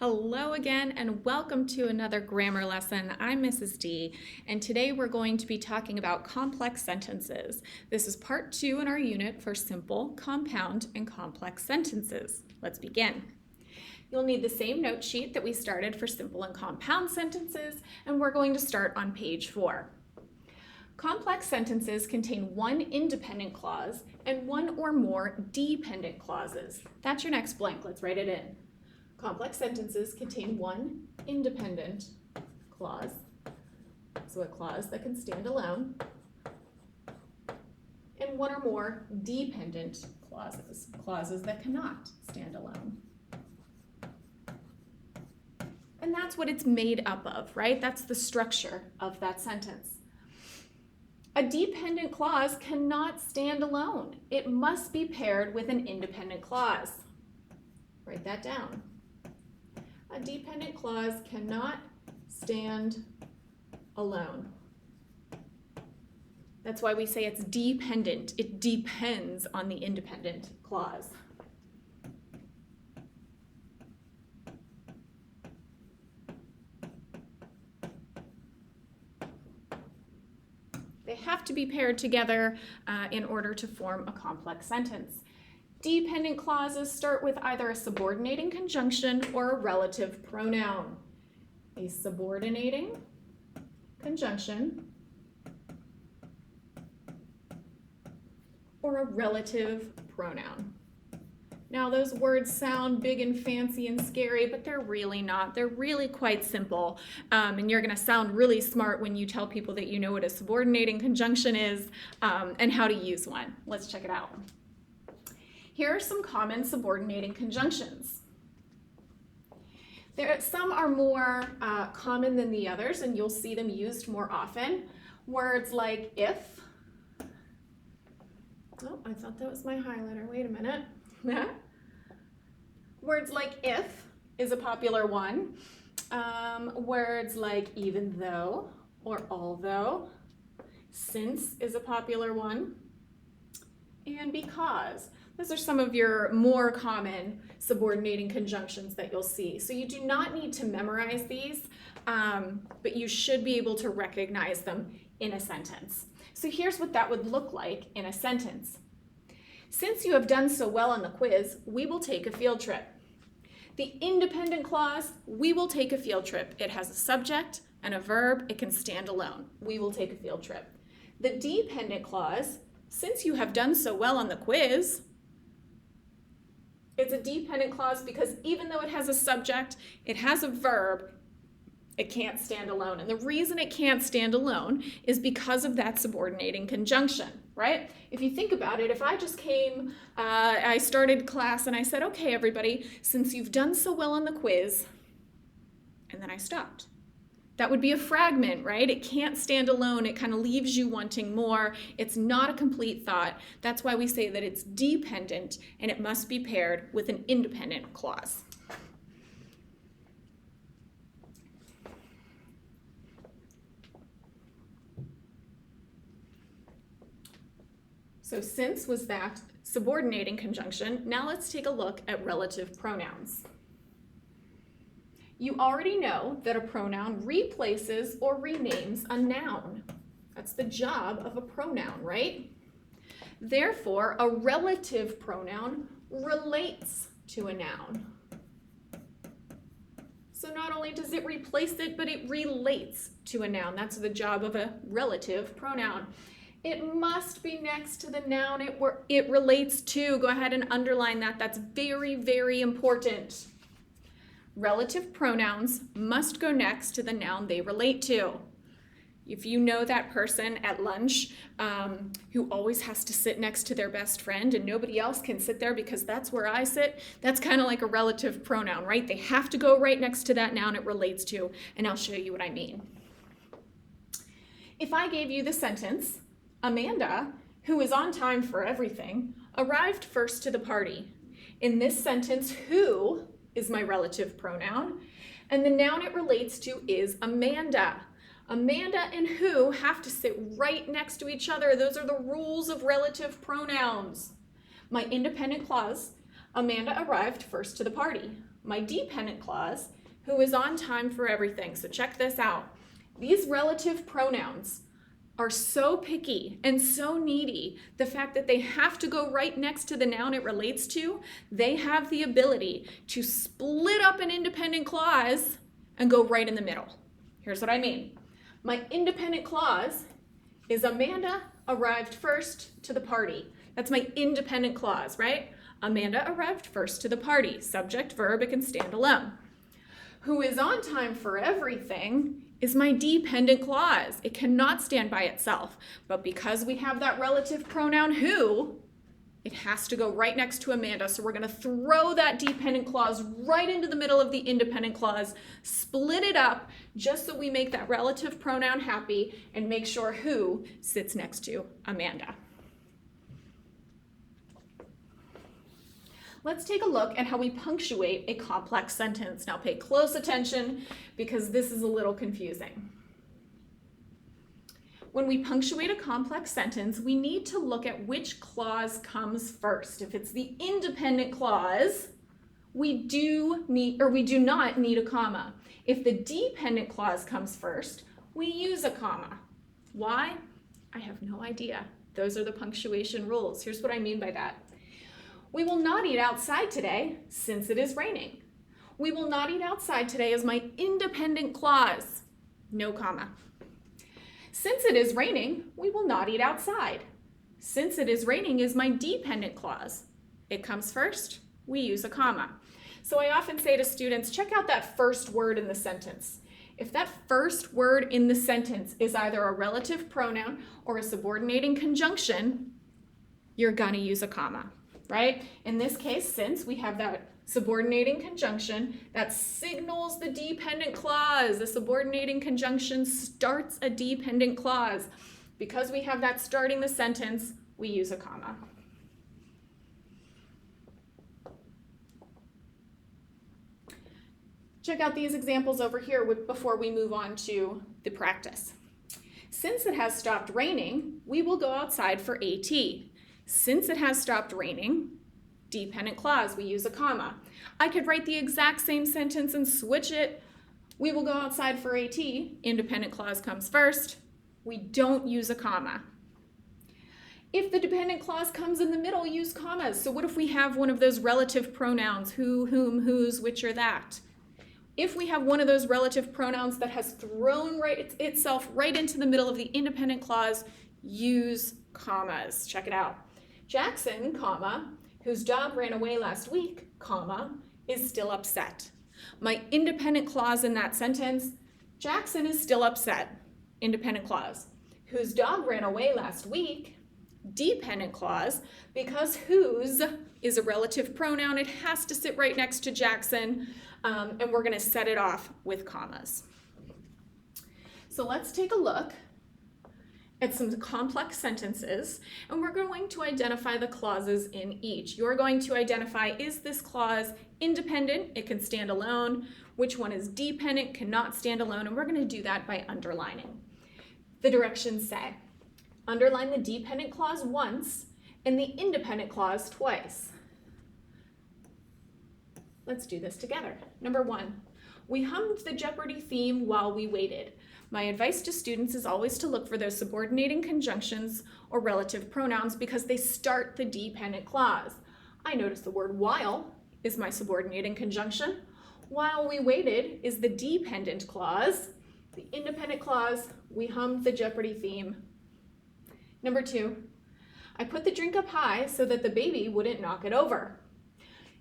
Hello again and welcome to another grammar lesson. I'm Mrs. D and today we're going to be talking about complex sentences. This is part 2 in our unit for simple, compound, and complex sentences. Let's begin. You'll need the same note sheet that we started for simple and compound sentences, and we're going to start on page 4. Complex sentences contain one independent clause and one or more dependent clauses. That's your next blank. Let's write it in. Complex sentences contain one independent clause, so a clause that can stand alone, and one or more dependent clauses, clauses that cannot stand alone. And that's what it's made up of, right? That's the structure of that sentence. A dependent clause cannot stand alone. It must be paired with an independent clause. Write that down. A dependent clause cannot stand alone. That's why we say it's dependent. It depends on the independent clause. They have to be paired together in order to form a complex sentence. Dependent clauses start with either a subordinating conjunction or a relative pronoun. A subordinating conjunction or a relative pronoun. Now, those words sound big and fancy and scary, but they're really not. They're really quite simple, and you're going to sound really smart when you tell people that you know what a subordinating conjunction is and how to use one. Let's check it out. Here are some common subordinating conjunctions. Some are more common than the others, and you'll see them used more often. Words like if. Oh, I thought that was my highlighter. Wait a minute. Words like if is a popular one. Words like even though or although. Since is a popular one. And because. Those are some of your more common subordinating conjunctions that you'll see. So you do not need to memorize these, but you should be able to recognize them in a sentence. So here's what that would look like in a sentence. Since you have done so well on the quiz, we will take a field trip. The independent clause, we will take a field trip. It has a subject and a verb. It can stand alone. We will take a field trip. The dependent clause, since you have done so well on the quiz, it's a dependent clause because even though it has a subject, it has a verb, it can't stand alone. And the reason it can't stand alone is because of that subordinating conjunction, right? If you think about it, if I just came, I started class and I said, okay, everybody, since you've done so well on the quiz, and then I stopped. That would be a fragment, right? It can't stand alone. It kind of leaves you wanting more. It's not a complete thought. That's why we say that it's dependent and it must be paired with an independent clause. So since was that subordinating conjunction, now let's take a look at relative pronouns. You already know that a pronoun replaces or renames a noun. That's the job of a pronoun, right? Therefore, a relative pronoun relates to a noun. So not only does it replace it, but it relates to a noun. That's the job of a relative pronoun. It must be next to the noun it relates to. Go ahead and underline that. That's very, very important. Relative pronouns must go next to the noun they relate to. If you know that person at lunch who always has to sit next to their best friend and nobody else can sit there because that's where I sit, that's kind of like a relative pronoun, right? They have to go right next to that noun it relates to, and I'll show you what I mean. If I gave you the sentence, Amanda, who is on time for everything, arrived first to the party. In this sentence, who is my relative pronoun, and the noun it relates to is Amanda. Amanda and who have to sit right next to each other. Those are the rules of relative pronouns. My independent clause, Amanda arrived first to the party. my dependent clause, who is on time for everything. So check this out. These relative pronouns are so picky and so needy. The fact that they have to go right next to the noun it relates to, they have the ability to split up an independent clause and go right in the middle. Here's what I mean. My independent clause is Amanda arrived first to the party. That's my independent clause, right? Amanda arrived first to the party. Subject, verb, it can stand alone. Who is on time for everything is my dependent clause. It cannot stand by itself. But because we have that relative pronoun who, it has to go right next to Amanda. So we're going to throw that dependent clause right into the middle of the independent clause, split it up just so we make that relative pronoun happy and make sure who sits next to Amanda. Let's take a look at how we punctuate a complex sentence. Now pay close attention because this is a little confusing. When we punctuate a complex sentence, we need to look at which clause comes first. If it's the independent clause, we do not need a comma. If the dependent clause comes first, we use a comma. Why? I have no idea. Those are the punctuation rules. Here's what I mean by that. We will not eat outside today since it is raining. We will not eat outside today is my independent clause. No comma. Since it is raining, we will not eat outside. Since it is raining is my dependent clause. It comes first, we use a comma. So I often say to students, check out that first word in the sentence. If that first word in the sentence is either a relative pronoun or a subordinating conjunction, you're gonna use a comma. Right? In this case, since we have that subordinating conjunction that signals the dependent clause, the subordinating conjunction starts a dependent clause. Because we have that starting the sentence, we use a comma. Check out these examples over here before we move on to the practice. Since it has stopped raining, we will go outside for AT. Since it has stopped raining, dependent clause, we use a comma. I could write the exact same sentence and switch it. We will go outside for AT. Independent clause comes first. We don't use a comma. If the dependent clause comes in the middle, use commas. So what if we have one of those relative pronouns, who, whom, whose, which, or that? If we have one of those relative pronouns that has thrown itself right into the middle of the independent clause, use commas. Check it out. Jackson, comma, whose dog ran away last week, comma, is still upset. My independent clause in that sentence, Jackson is still upset. Independent clause. Whose dog ran away last week, dependent clause, because whose is a relative pronoun. It has to sit right next to Jackson, and we're going to set it off with commas. So let's take a look at some complex sentences, and we're going to identify the clauses in each. You're going to identify, is this clause independent? It can stand alone. Which one is dependent? Cannot stand alone. And we're going to do that by underlining. The directions say, underline the dependent clause once and the independent clause twice. Let's do this together. Number 1, we hummed the Jeopardy theme while we waited. My advice to students is always to look for those subordinating conjunctions or relative pronouns because they start the dependent clause. I notice the word while is my subordinating conjunction. While we waited is the dependent clause. The independent clause, we hummed the Jeopardy theme. Number 2, I put the drink up high so that the baby wouldn't knock it over.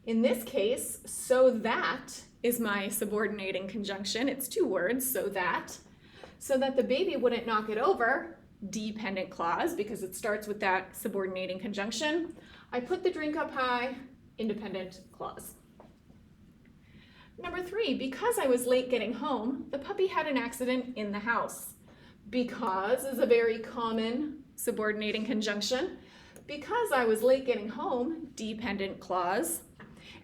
In this case, so that is my subordinating conjunction. It's 2 words, so that. So that the baby wouldn't knock it over, dependent clause, because it starts with that subordinating conjunction. I put the drink up high, independent clause. Number 3, because I was late getting home, the puppy had an accident in the house. Because is a very common subordinating conjunction. Because I was late getting home, dependent clause.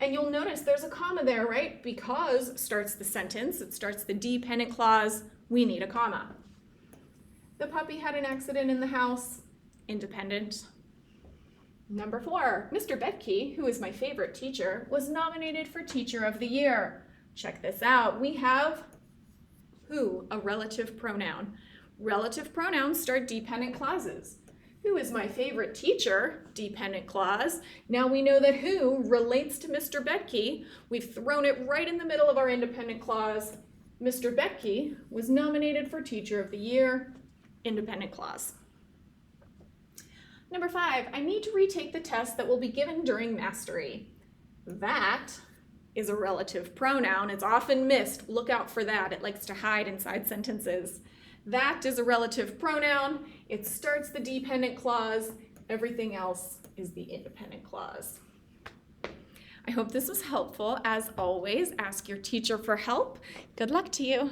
And you'll notice there's a comma there, right? Because starts the sentence, it starts the dependent clause, we need a comma. The puppy had an accident in the house, independent. Number 4, Mr. Betke, who is my favorite teacher, was nominated for Teacher of the Year. Check this out. We have who, a relative pronoun. Relative pronouns start dependent clauses. Who is my favorite teacher? Dependent clause. Now we know that who relates to Mr. Betke. We've thrown it right in the middle of our independent clause. Mr. Betke was nominated for Teacher of the Year. Independent clause. Number 5, I need to retake the test that will be given during mastery. That is a relative pronoun. It's often missed. Look out for that. It likes to hide inside sentences. That is a relative pronoun. It starts the dependent clause. Everything else is the independent clause. I hope this was helpful. As always, ask your teacher for help. Good luck to you.